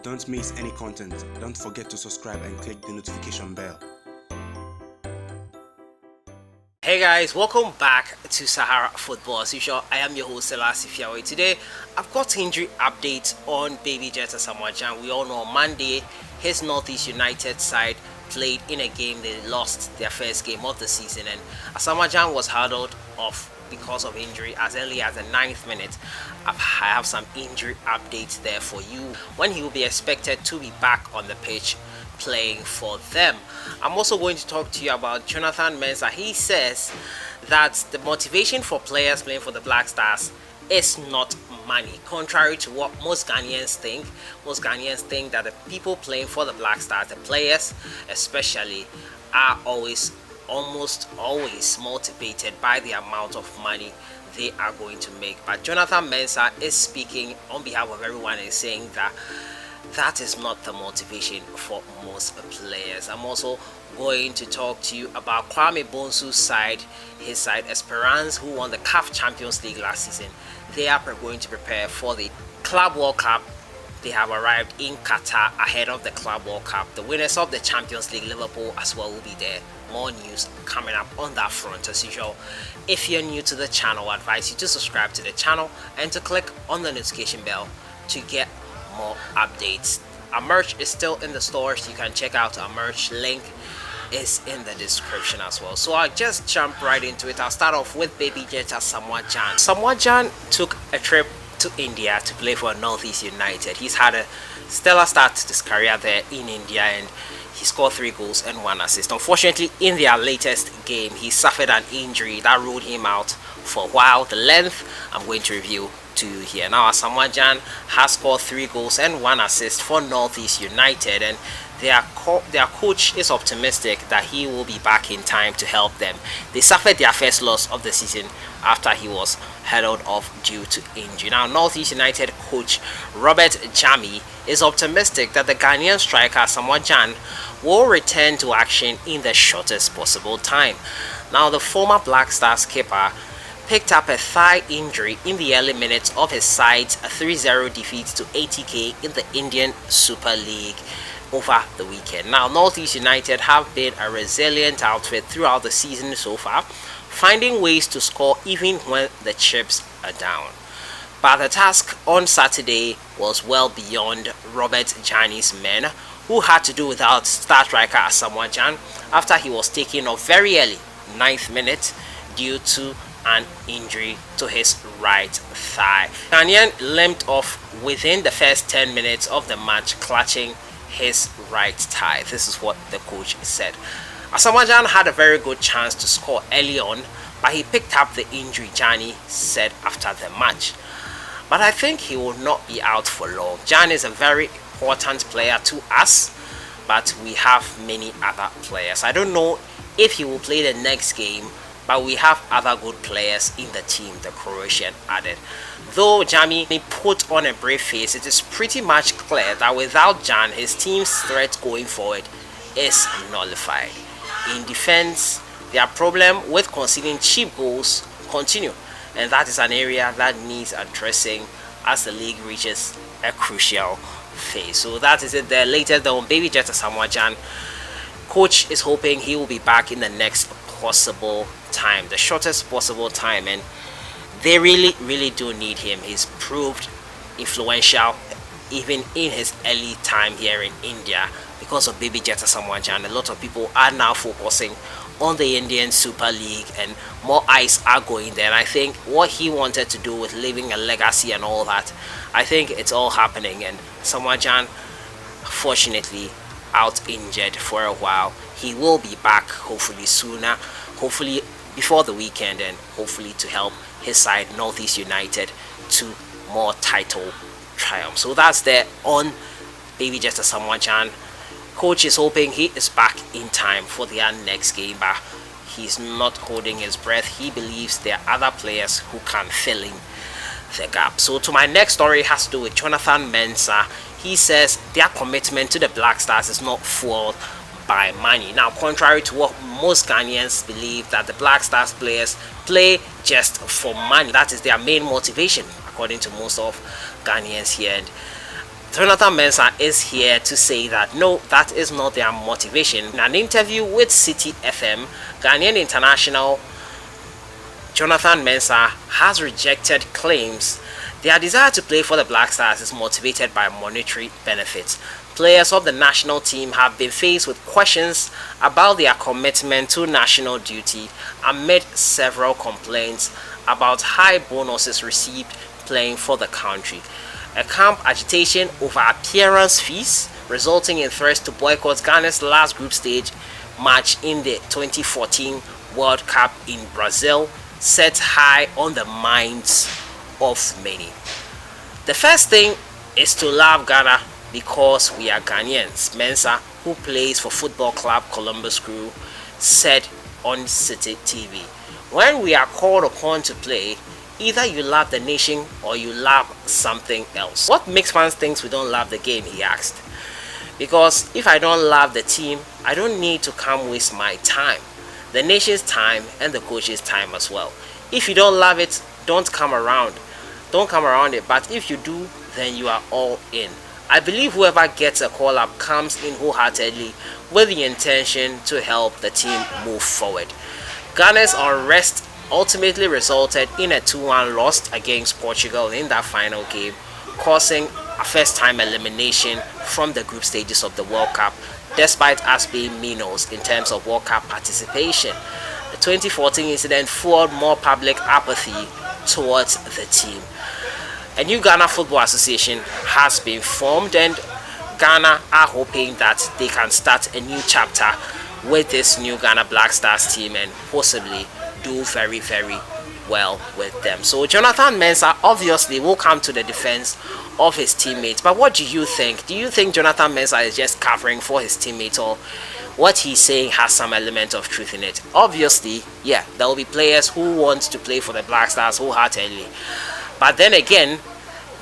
Don't miss any content. Don't forget to subscribe and click the notification bell. Hey guys, welcome back to Sahara Football. As usual, I am your host Selassie Fiawe. Today, I've got injury updates on Baby Jet Asamoah Gyan. We all know on Monday, his Northeast United side played in a game. They lost their first game of the season, and Asamoah Gyan was hurdled off because of injury as early as the 9th minute. I have some injury updates there for you, when he will be expected to be back on the pitch playing for them. I'm also going to talk to you about Jonathan Mensah. He says that the motivation for players playing for the Black Stars is not money, contrary to what most Ghanaians think. Most Ghanaians think that the people playing for the Black Stars, the players especially, are almost always motivated by the amount of money they are going to make. But Jonathan Mensah is speaking on behalf of everyone and saying that that is not the motivation for most players. I'm also going to talk to you about KWAME Bonsu's side, his side ESPERANCE, who won the CAF Champions League last season. They are going to prepare for the Club World Cup. They have arrived in Qatar ahead of the Club World Cup. The winners of the Champions League, Liverpool, as well, will be there. More news coming up on that front as usual. If you're new to the channel, I advise you to subscribe to the channel and to click on the notification bell to get more updates. Our merch is still in the stores. You can check out our merch. Link is in the description as well. So I'll just jump right into it. I'll start off with Baby Jet Asamoah Gyan. Asamoah Gyan took a trip to India to play for Northeast United. He's had a stellar start to his career there in India, and he scored 3 goals and 1 assist. Unfortunately, in their latest game, he suffered an injury that ruled him out for a while. The length I'm going to review to you here. Now, Asamoah Gyan has scored 3 goals and 1 assist for Northeast United, and their coach is optimistic that he will be back in time to help them. They suffered their first loss of the season after he was hurdled off due to injury. Now, Northeast United coach Robert Jami is optimistic that the Ghanaian striker Asamoah Gyan will return to action in the shortest possible time. Now, the former Black Stars keeper picked up a thigh injury in the early minutes of his side's 3-0 defeat to ATK in the Indian Super League over the weekend. Now, Northeast United have been a resilient outfit throughout the season so far, finding ways to score even when the chips are down. But the task on Saturday was well beyond Robert Jani's men, who had to do without star striker Asamoah Gyan after he was taken off very early, 9th minute, due to an injury to his right thigh. Ghanaian limped off within the first 10 minutes of the match, clutching his right thigh. This is what the coach said. Asamoah Gyan had a very good chance to score early on, but he picked up the injury, Gyan said after the match. But I think he will not be out for long. Gyan is a very important player to us, but we have many other players. I don't know if he will play the next game, but we have other good players in the team, the Croatian added. Though Jami put on a brave face, it is pretty much clear that without Gyan, his team's threat going forward is nullified. In defense, their problem with conceding cheap goals continue, and that is an area that needs addressing as the league reaches a crucial phase. So that is it. The latest on Baby Jet Asamoah Gyan. Coach is hoping he will be back in the next possible time, the shortest possible time, and they really do need him. He's proved influential even in his early time here in India. Because of Baby Jet Asamoah Gyan, a lot of people are now focusing on the Indian Super League, and more eyes are going there. And I think what he wanted to do with leaving a legacy and all that, I think it's all happening. And Asamoah Gyan, fortunately, out injured for a while. He will be back hopefully sooner, hopefully before the weekend, and hopefully to help his side Northeast United to more title triumphs. So that's there on Baby Jet Asamoah Gyan. Coach is hoping he is back in time for their next game, but he's not holding his breath. He believes there are other players who can fill in the gap. So to my next story has to do with Jonathan Mensah. He says their commitment to the Black Stars is not fueled by money. Now, contrary to what most Ghanaians believe, that the Black Stars players play just for money. That is their main motivation, according to most of Ghanaians here. And Jonathan Mensah is here to say that no, that is not their motivation. In an interview with City FM, Ghanaian international Jonathan Mensah has rejected claims their desire to play for the Black Stars is motivated by monetary benefits. Players of the national team have been faced with questions about their commitment to national duty amid several complaints about high bonuses received playing for the country. A camp agitation over appearance fees resulting in threats to boycott Ghana's last group stage match in the 2014 World Cup in Brazil set high on the minds of many. The first thing is to love Ghana because we are Ghanaians, Mensah, who plays for Football Club Columbus Crew, said on City TV. When we are called upon to play, either you love the nation or you love something else. What makes fans think we don't love the game, he asked. Because if I don't love the team, I don't need to come waste my time, the nation's time and the coach's time as well. If you don't love it, don't come around it, but if you do, then you are all in. I believe whoever gets a call up comes in wholeheartedly with the intention to help the team move forward. Ghana's unrest ultimately resulted in a 2-1 loss against Portugal in that final game, causing a first-time elimination from the group stages of the World Cup, despite us being minnows in terms of World Cup participation. The 2014 incident fueled more public apathy towards the team. A new Ghana Football Association has been formed, and Ghana are hoping that they can start a new chapter with this new Ghana Black Stars team and possibly do very, very well with them. So Jonathan Mensah obviously will come to the defense of his teammates. But what do you think? Do you think Jonathan Mensah is just covering for his teammates, or what he's saying has some element of truth in it? Obviously, yeah, there will be players who want to play for the Black Stars wholeheartedly. But then again,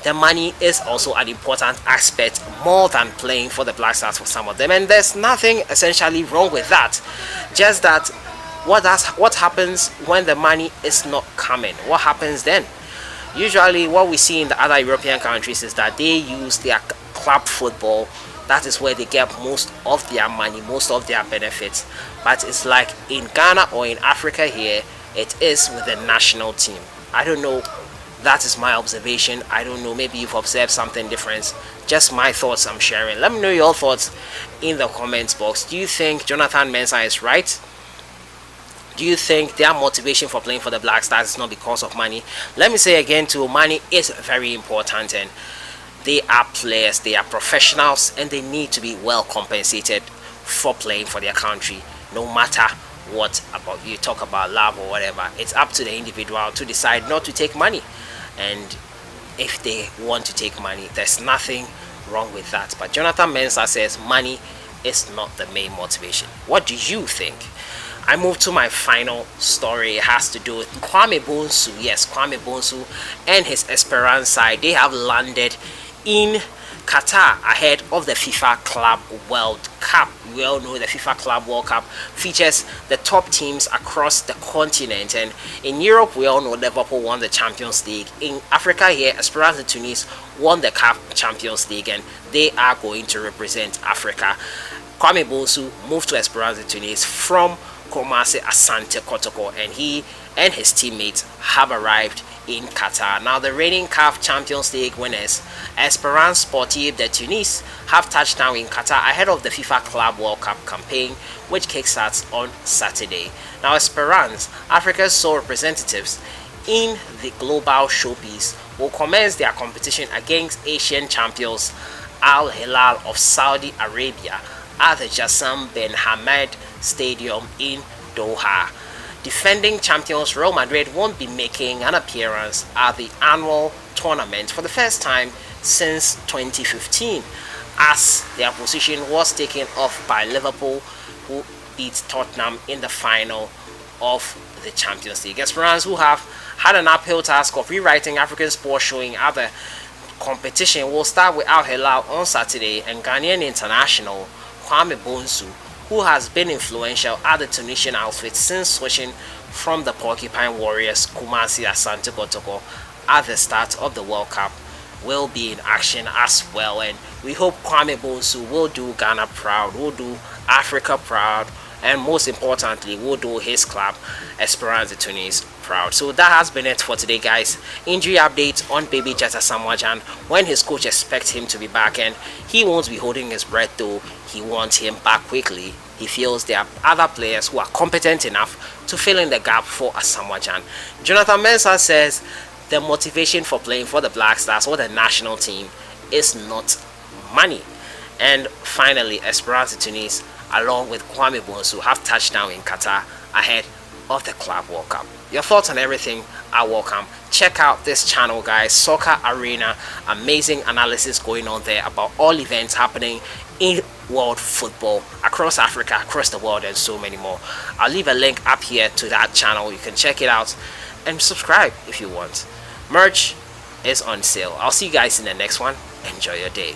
the money is also an important aspect more than playing for the Black Stars for some of them. And there's nothing essentially wrong with that. Just that what happens when the money is not coming? What happens then? Usually what we see in the other European countries is that they use their club football. That is where they get most of their money, most of their benefits. But it's like in Ghana or in Africa here, it is with the national team. I don't know. That is my observation. I don't know. Maybe you've observed something different. Just my thoughts I'm sharing. Let me know your thoughts in the comments box. Do you think Jonathan Mensah is right? Do you think their motivation for playing for the Black Stars is not because of money? Let me say again too, money is very important, and they are players, they are professionals, and they need to be well compensated for playing for their country, no matter what about you talk about love or whatever. It's up to the individual to decide not to take money, and if they want to take money, there's nothing wrong with that. But Jonathan Mensah says money is not the main motivation. What do you think? I move to my final story. It has to do with KWAME Bonsu. Yes, KWAME Bonsu and his Esperance side. They have landed in Qatar ahead of the FIFA Club World Cup. We all know the FIFA Club World Cup features the top teams across the continent, and in Europe we all know Liverpool won the Champions League. In Africa here, Esperance de Tunis won the CAF Champions League, and they are going to represent Africa. KWAME Bonsu moved to Esperance de Tunis from Kumasi Asante Kotoko, and he and his teammates have arrived in Qatar. Now the reigning CAF Champions League winners Esperance Sportive de Tunis have touched down in Qatar ahead of the FIFA Club World Cup campaign, which kickstarts on Saturday. Now Esperance, Africa's sole representatives in the global showpiece, will commence their competition against Asian champions Al Hilal of Saudi Arabia at the Jassim bin Hamad Stadium in Doha. Defending champions Real Madrid won't be making an appearance at the annual tournament for the first time since 2015, as their position was taken off by Liverpool, who beat Tottenham in the final of the Champions League. Esperance, who have had an uphill task of rewriting African sports showing at the competition, will start with Al Hilal on Saturday, and Ghanaian international KWAME Bonsu, who has been influential at the Tunisian outfit since switching from the Porcupine Warriors Kumasi Asante Kotoko at the start of the World Cup, will be in action as well, and we hope Kwame Bonsu will do Ghana proud, will do Africa proud, and most importantly will do his club Esperance de Tunis proud. So that has been it for today, guys. Injury update on baby Jet Asamoah Gyan, when his coach expects him to be back, and he won't be holding his breath though. He wants him back quickly. He feels there are other players who are competent enough to fill in the gap for Asamoah Gyan. Jonathan Mensah says the motivation for playing for the Black Stars or the national team is not money. And finally, Esperance de Tunis, along with Kwame Bonsu, have touched down in Qatar ahead of the Club World Cup. Your thoughts on everything are welcome. Check out this channel, guys, Soccer Arena. Amazing analysis going on there about all events happening in world football across Africa, across the world, and so many more. I'll leave a link up here to that channel. You can check it out and subscribe if you want. Merch is on sale. I'll see you guys in the next one. Enjoy your day.